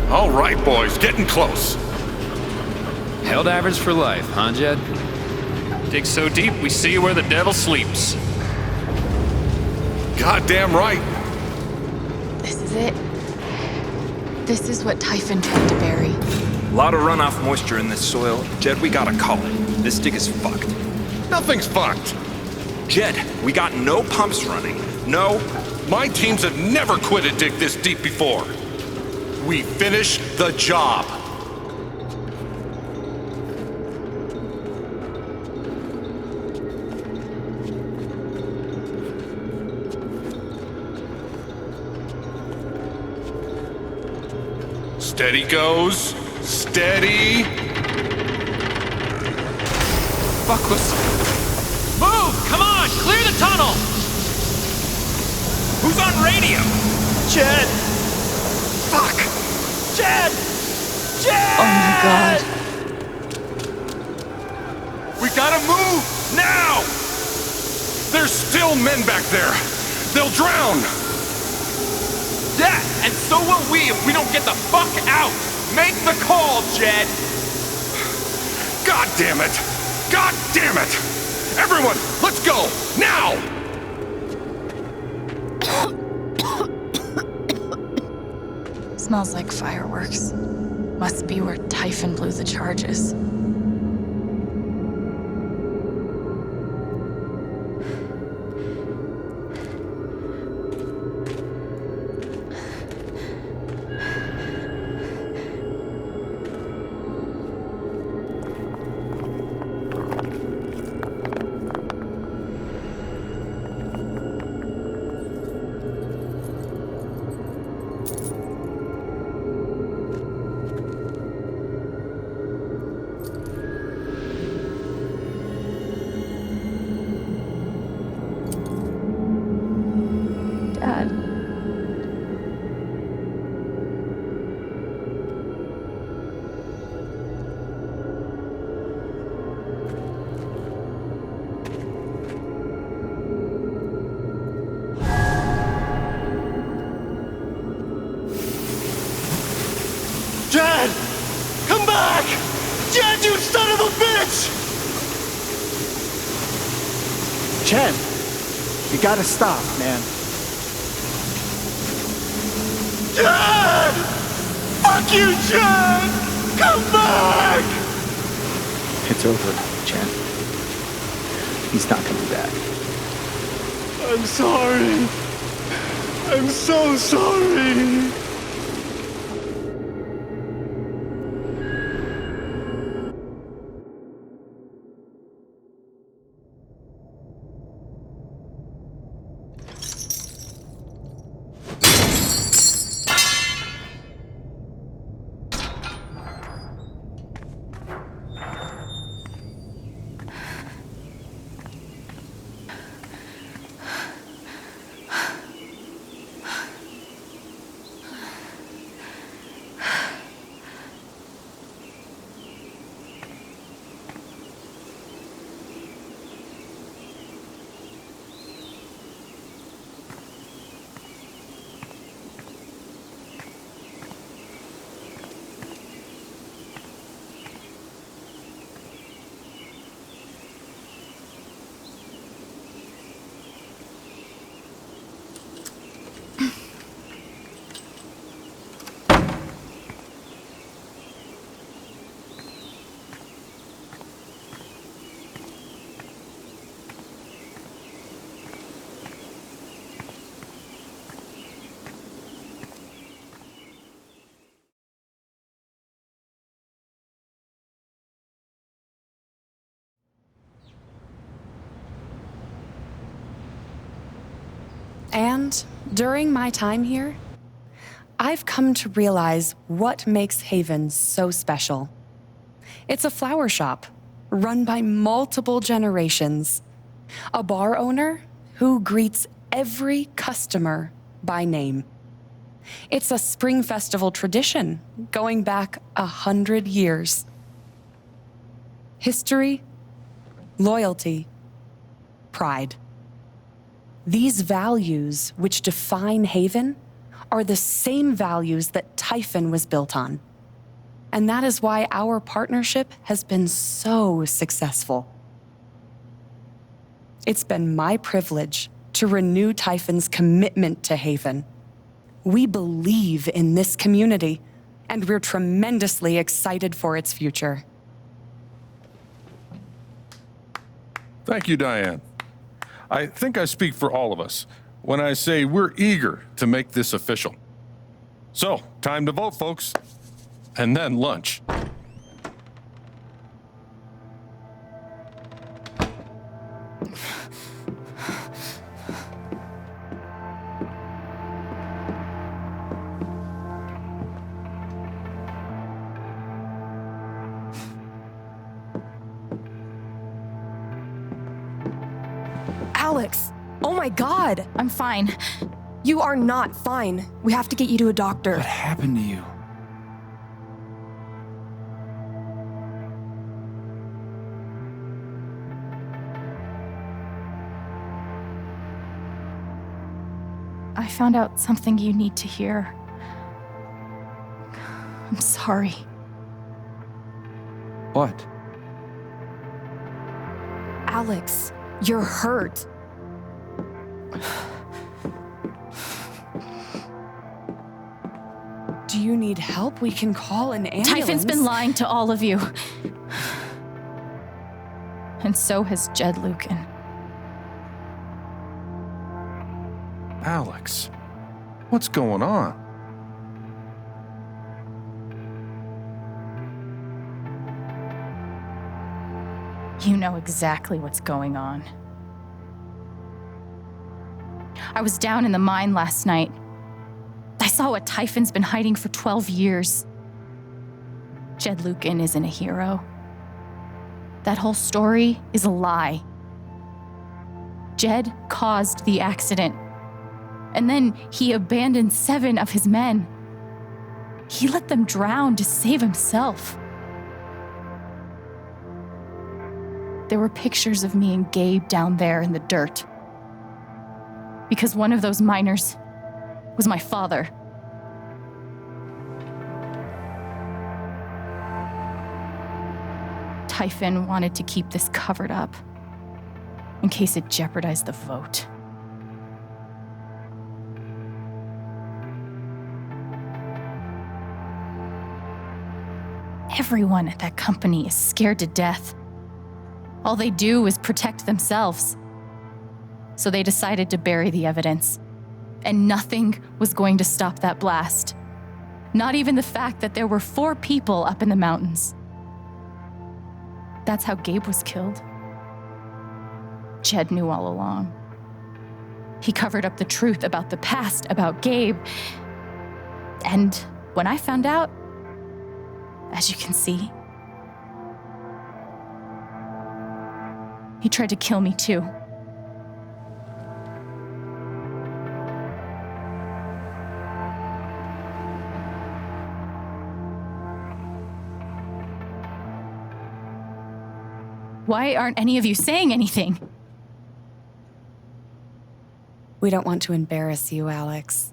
All right, boys, getting close. Held average for life, huh, Jed? Dig so deep, we see where the devil sleeps. Goddamn right. This is it. This is what Typhon tried to bury. A lot of runoff moisture in this soil. Jed, we gotta call it. This dig is fucked. Nothing's fucked. Jed, we got no pumps running. No. My teams have never quit a dig this deep before. We finish the job. Steady goes. Steady. Buckless. Move! Come on! Clear the tunnel! Who's on radio? Jed! Fuck! Jed! Jed! Oh my god. We gotta move! Now! There's still men back there. They'll drown. Yeah, and so will we if we don't get the fuck out! Make the call, Jed! God damn it! God damn it! Everyone, let's go! Now! Smells like fireworks. Must be where Typhon blew the charges. Dad. Jed! Come back! Jed, you son of a bitch! Chen, you gotta stop, man. Jed! Fuck you, Jed! Come back! It's over, Chen. He's not coming back. I'm sorry. I'm so sorry. And during my time here, I've come to realize what makes Haven so special. It's a flower shop run by multiple generations, a bar owner who greets every customer by name. It's a spring festival tradition going back 100 years. History, loyalty, pride. These values, which define Haven, are the same values that Typhon was built on. And that is why our partnership has been so successful. It's been my privilege to renew Typhon's commitment to Haven. We believe in this community, and we're tremendously excited for its future. Thank you, Diane. I think I speak for all of us when I say we're eager to make this official. So, time to vote, folks. And then lunch. Alex! Oh my god! I'm fine. You are not fine. We have to get you to a doctor. What happened to you? I found out something you need to hear. I'm sorry. What? Alex, you're hurt. Do you need help? We can call an ambulance. Typhon's been lying to all of you. And so has Jed Lucan. Alex, what's going on? You know exactly what's going on. I was down in the mine last night. I saw what Typhon's been hiding for 12 years. Jed Lucan isn't a hero. That whole story is a lie. Jed caused the accident. And then he abandoned 7 of his men. He let them drown to save himself. There were pictures of me and Gabe down there in the dirt. Because one of those miners was my father. Typhon wanted to keep this covered up in case it jeopardized the vote. Everyone at that company is scared to death. All they do is protect themselves. So they decided to bury the evidence. And nothing was going to stop that blast. Not even the fact that there were 4 people up in the mountains. That's how Gabe was killed. Jed knew all along. He covered up the truth about the past, about Gabe. And when I found out, as you can see, he tried to kill me too. Why aren't any of you saying anything? We don't want to embarrass you, Alex.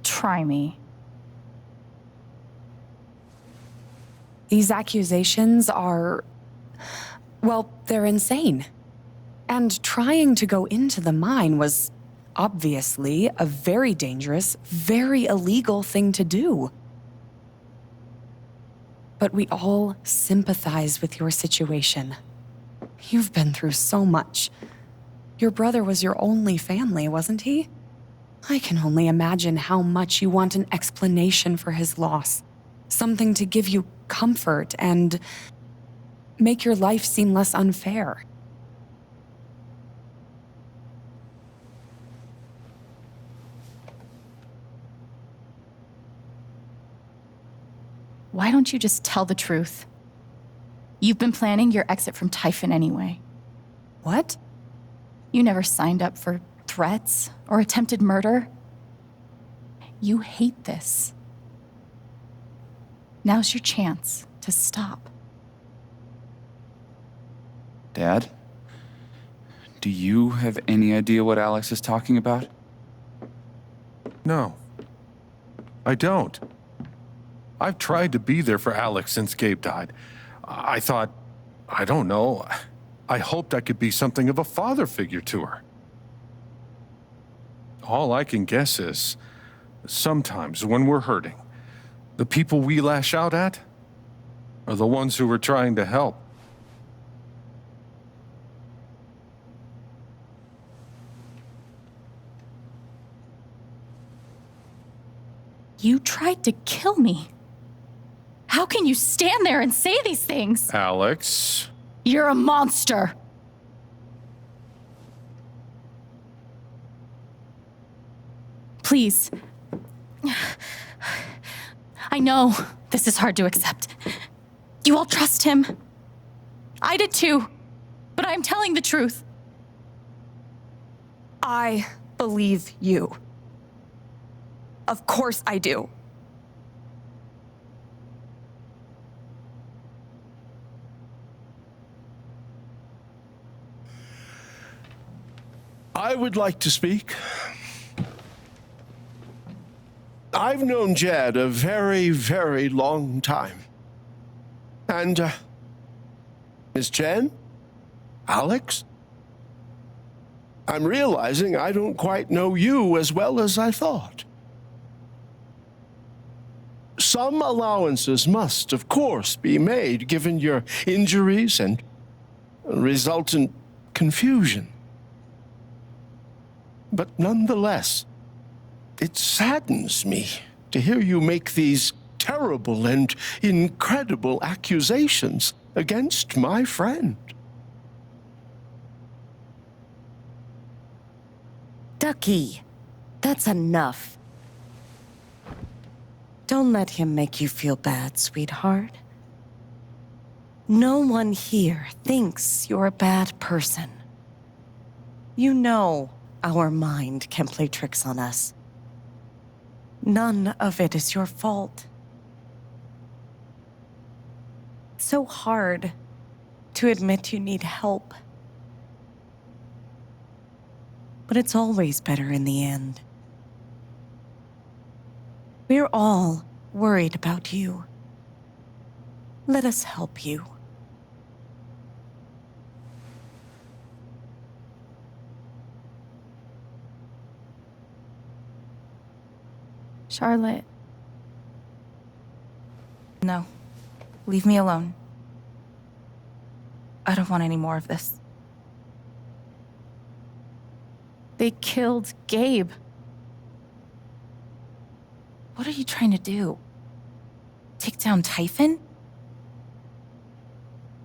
Try me. These accusations are, well, they're insane. And trying to go into the mine was obviously a very dangerous, very illegal thing to do. But we all sympathize with your situation. You've been through so much. Your brother was your only family, wasn't he? I can only imagine how much you want an explanation for his loss. Something to give you comfort and make your life seem less unfair. Why don't you just tell the truth? You've been planning your exit from Typhon anyway. What? You never signed up for threats or attempted murder. You hate this. Now's your chance to stop. Dad? Do you have any idea what Alex is talking about? No, I don't. I've tried to be there for Alex since Gabe died. I thought, I don't know, I hoped I could be something of a father figure to her. All I can guess is, sometimes when we're hurting, the people we lash out at are the ones who we're trying to help. You tried to kill me. How can you stand there and say these things? Alex. You're a monster. Please. I know this is hard to accept. You all trust him. I did too. But I'm telling the truth. I believe you. Of course I do. I would like to speak. I've known Jed a very, very long time. And, Miss Chen? Alex? I'm realizing I don't quite know you as well as I thought. Some allowances must, of course, be made given your injuries and resultant confusion. But nonetheless, it saddens me to hear you make these terrible and incredible accusations against my friend. Ducky, that's enough. Don't let him make you feel bad, sweetheart. No one here thinks you're a bad person. You know our mind can play tricks on us. None of it is your fault. It's so hard to admit you need help. But it's always better in the end. We're all worried about you. Let us help you. Charlotte. No. Leave me alone. I don't want any more of this. They killed Gabe. What are you trying to do? Take down Typhon?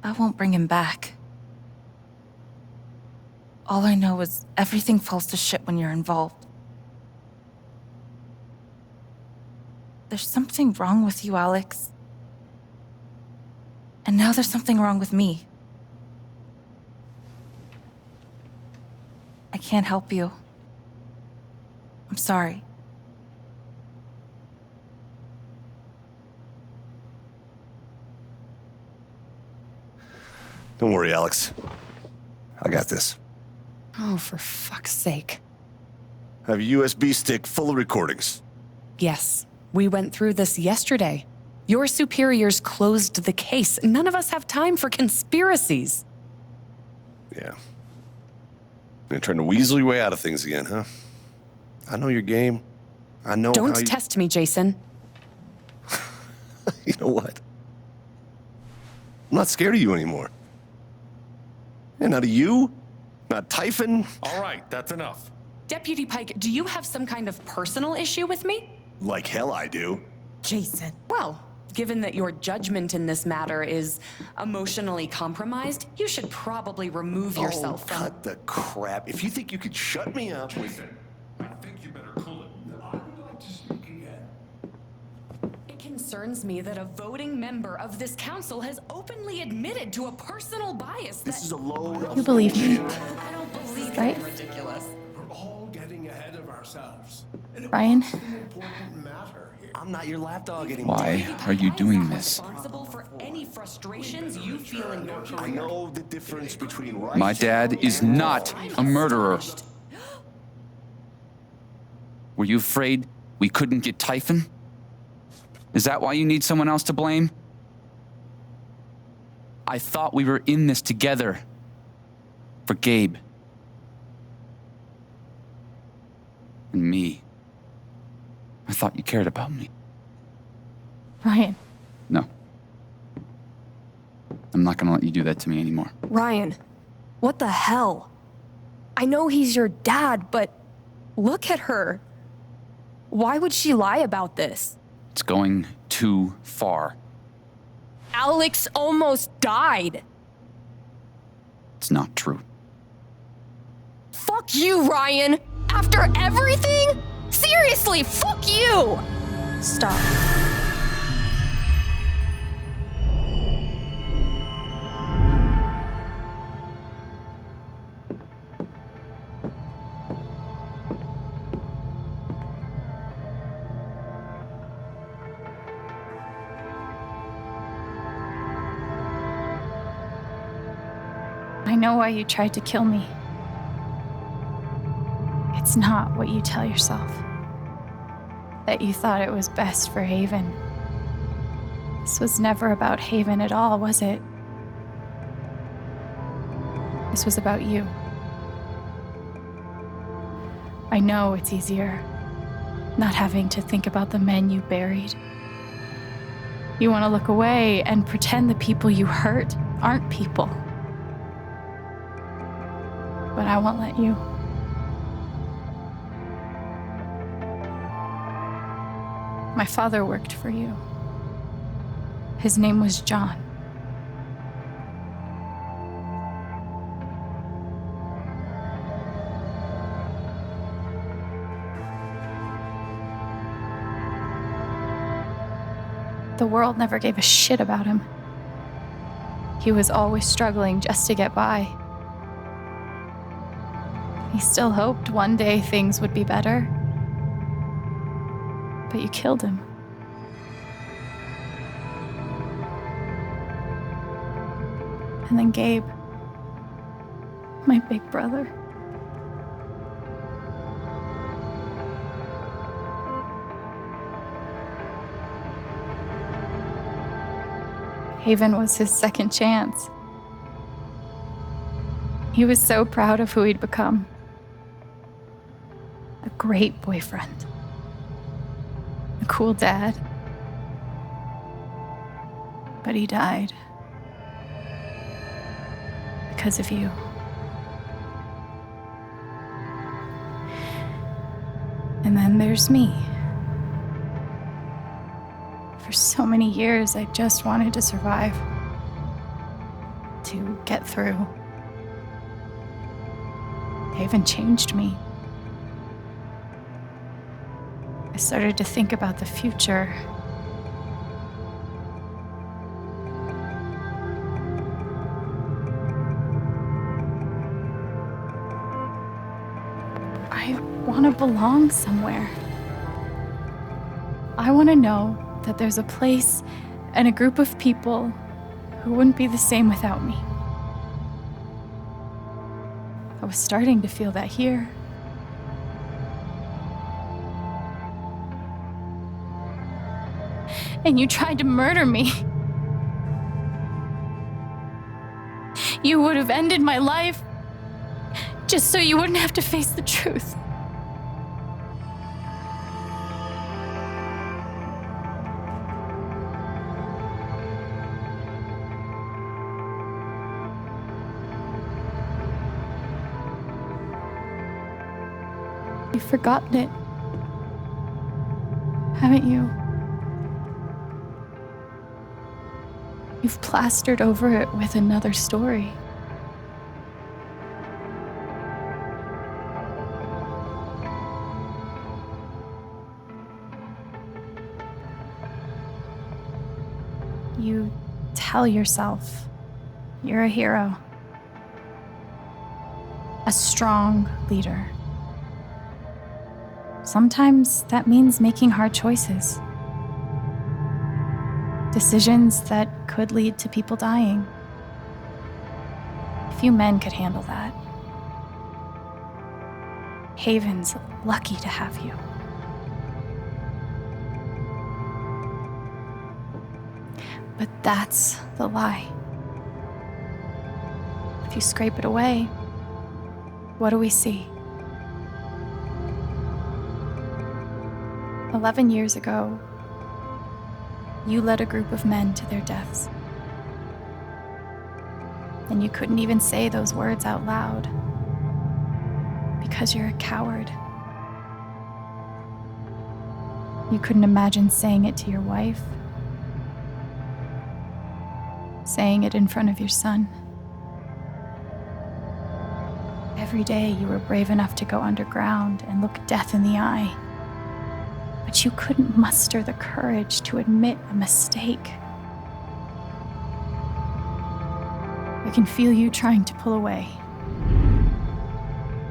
I won't bring him back. All I know is everything falls to shit when you're involved. There's something wrong with you, Alex. And now there's something wrong with me. I can't help you. I'm sorry. Don't worry, Alex. I got this. Oh, for fuck's sake. I have a USB stick full of recordings. Yes, we went through this yesterday. Your superiors closed the case. None of us have time for conspiracies. Yeah. You're trying to weasel your way out of things again, huh? I know your game. I know Don't how you... test me, Jason. You know what? I'm not scared of you anymore. And not of you, not Typhon. All right, that's enough. Deputy Pike, do you have some kind of personal issue with me? Like hell I do. Jason. Well, given that your judgment in this matter is emotionally compromised, you should probably remove yourself from... Cut the crap. If you think you could shut me up... Jason, I think you better cool it. I would like to speak again. It concerns me that a voting member of this council has openly admitted to a personal bias that... This is a load of... You believe me, I don't believe right? that's ridiculous. We're all getting ahead of ourselves. Ryan? It's an important matter here. I'm not your lapdog anymore. Why are you doing this? Responsible for any frustrations you feel in your I know the difference between right. My dad is not a murderer. Were you afraid we couldn't get Typhon? Is that why you need someone else to blame? I thought we were in this together. For Gabe. And me. I thought you cared about me. Ryan, No. I'm not gonna let you do that to me anymore. Ryan, what the hell? I know he's your dad, but look at her. Why would she lie about this? It's going too far. Alex almost died. It's not true. Fuck you, Ryan! After everything? Seriously, fuck you! Stop. I know why you tried to kill me. It's not what you tell yourself. That you thought it was best for Haven. This was never about Haven at all, was it? This was about you. I know it's easier not having to think about the men you buried. You want to look away and pretend the people you hurt aren't people. But I won't let you. My father worked for you. His name was John. The world never gave a shit about him. He was always struggling just to get by. He still hoped one day things would be better. But you killed him. And then Gabe, my big brother. Haven was his second chance. He was so proud of who he'd become. A great boyfriend. A cool dad. But he died. Because of you. And then there's me. For so many years, I just wanted to survive. To get through. Haven changed me. I started to think about the future. I want to belong somewhere. I want to know that there's a place and a group of people who wouldn't be the same without me. I was starting to feel that here. And you tried to murder me. You would have ended my life just so you wouldn't have to face the truth. You've forgotten it, haven't you? You've plastered over it with another story. You tell yourself you're a hero, a strong leader. Sometimes that means making hard choices, Decisions that could lead to people dying. Few men could handle that. Haven's lucky to have you. But that's the lie. If you scrape it away, what do we see? 11 years ago, you led a group of men to their deaths. And you couldn't even say those words out loud because you're a coward. You couldn't imagine saying it to your wife, saying it in front of your son. Every day you were brave enough to go underground and look death in the eye. But you couldn't muster the courage to admit a mistake. I can feel you trying to pull away.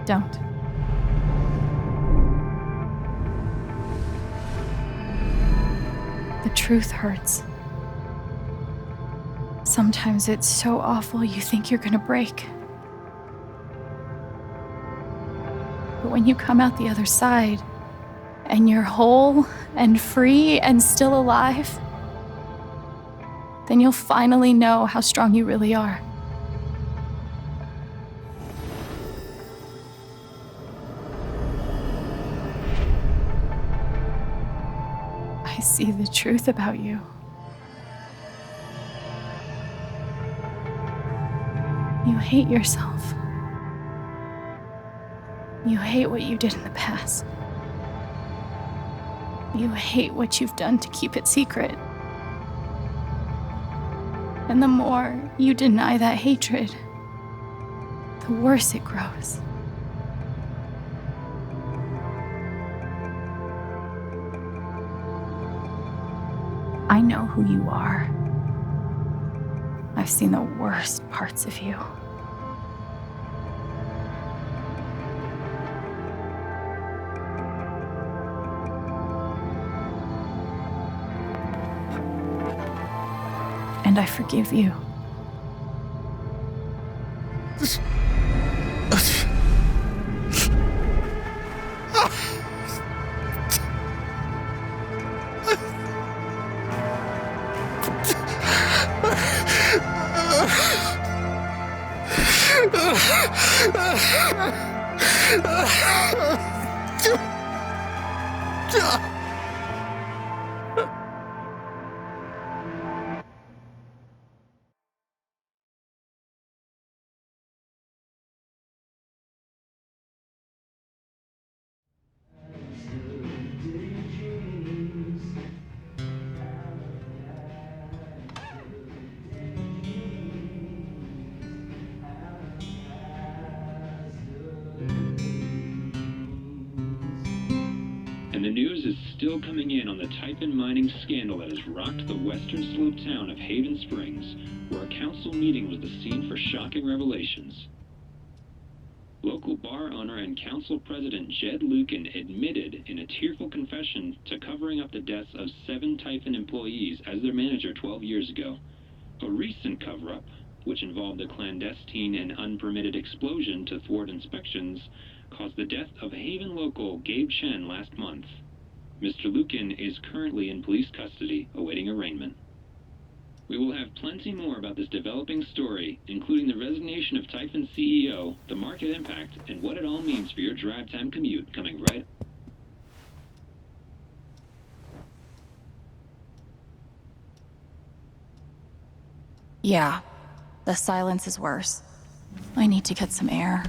Don't. The truth hurts. Sometimes it's so awful you think you're gonna break. But when you come out the other side, and you're whole and free and still alive, then you'll finally know how strong you really are. I see the truth about you. You hate yourself. You hate what you did in the past. You hate what you've done to keep it secret. And the more you deny that hatred, the worse it grows. I know who you are. I've seen the worst parts of you. And I forgive you. And the news is still coming in on the Typhon mining scandal that has rocked the western slope town of Haven Springs, where a council meeting was the scene for shocking revelations. Local bar owner and council president Jed Lucan admitted in a tearful confession to covering up the deaths of 7 Typhon employees as their manager 12 years ago. A recent cover-up, which involved a clandestine and unpermitted explosion to thwart inspections, caused the death of Haven local Gabe Chen last month. Mr. Lucan is currently in police custody, awaiting arraignment. We will have plenty more about this developing story, including the resignation of Typhon CEO, the market impact, and what it all means for your drive time commute, coming right. Yeah, the silence is worse. I need to get some air.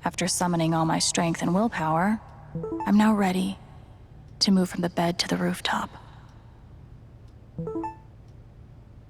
After summoning all my strength and willpower, I'm now ready to move from the bed to the rooftop.